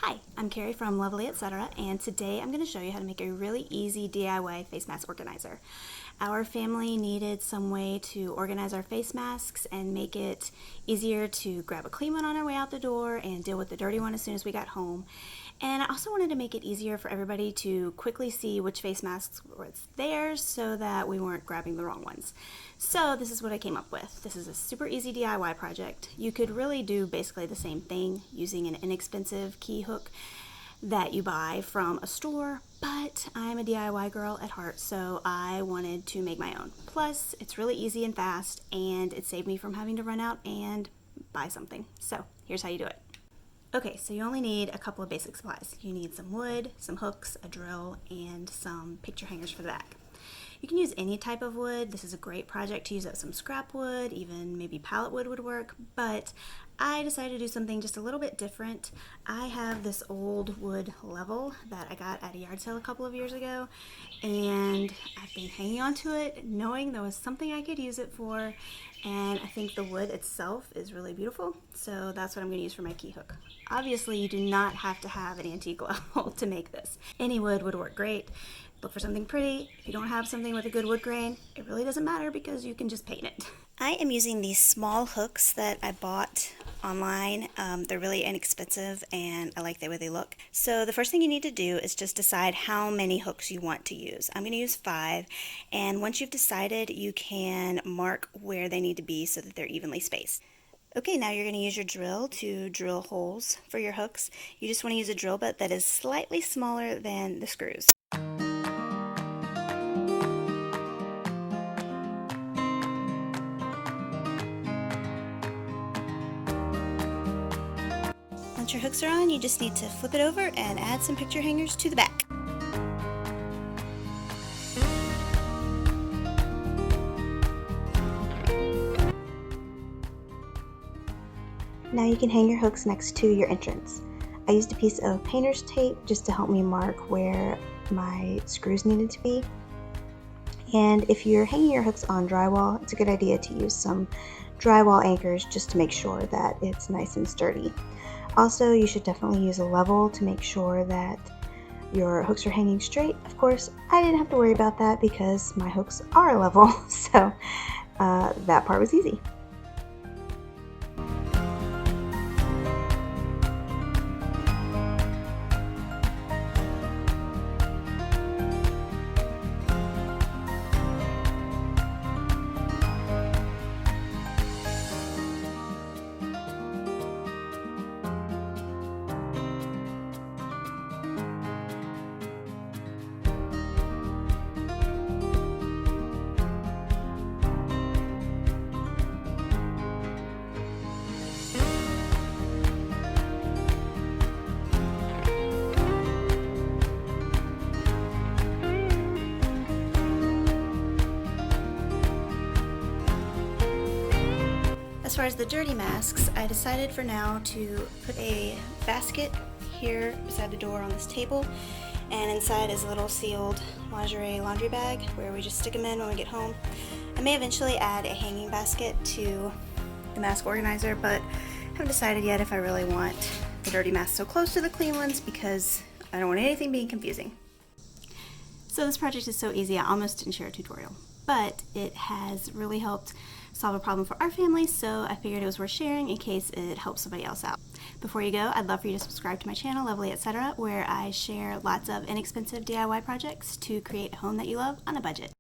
Hi, I'm Carrie from Lovely Etc. and today I'm going to show you how to make a really easy DIY face mask organizer. Our family needed some way to organize our face masks and make it easier to grab a clean one on our way out the door and deal with the dirty one as soon as we got home. And I also wanted to make it easier for everybody to quickly see which face masks were theirs so that we weren't grabbing the wrong ones. So this is what I came up with. This is a super easy DIY project. You could really do basically the same thing using an inexpensive key hook that you buy from a store, but I'm a DIY girl at heart, so I wanted to make my own. Plus, it's really easy and fast, and it saved me from having to run out and buy something. So here's how you do it. Okay, so you only need a couple of basic supplies. You need some wood, some hooks, a drill, and some picture hangers for the back. You can use any type of wood. This is a great project to use up some scrap wood, even maybe pallet wood would work, but I decided to do something just a little bit different. I have this old wood level that I got at a yard sale a couple of years ago, and I've been hanging on to it knowing there was something I could use it for, and I think the wood itself is really beautiful, so that's what I'm going to use for my key hook. Obviously, you do not have to have an antique level to make this. Any wood would work great. Look for something pretty. If you don't have something with a good wood grain, it really doesn't matter because you can just paint it. I am using these small hooks that I bought online. They're really inexpensive and I like the way they look. So the first thing you need to do is just decide how many hooks you want to use. I'm going to use 5, and once you've decided, you can mark where they need to be so that they're evenly spaced. Okay, now you're going to use your drill to drill holes for your hooks. You just want to use a drill bit that is slightly smaller than the screws. Once your hooks are on, you just need to flip it over and add some picture hangers to the back. Now you can hang your hooks next to your entrance. I used a piece of painter's tape just to help me mark where my screws needed to be. And if you're hanging your hooks on drywall, it's a good idea to use some drywall anchors just to make sure that it's nice and sturdy. Also, you should definitely use a level to make sure that your hooks are hanging straight. Of course, I didn't have to worry about that because my hooks are level, so that part was easy. As far as the dirty masks, I decided for now to put a basket here beside the door on this table, and inside is a little sealed lingerie laundry bag where we just stick them in when we get home. I may eventually add a hanging basket to the mask organizer, but I haven't decided yet if I really want the dirty masks so close to the clean ones because I don't want anything being confusing. So this project is so easy, I almost didn't share a tutorial, but it has really helped solve a problem for our family, so I figured it was worth sharing in case it helps somebody else out. Before you go, I'd love for you to subscribe to my channel, Lovely Etc., where I share lots of inexpensive DIY projects to create a home that you love on a budget.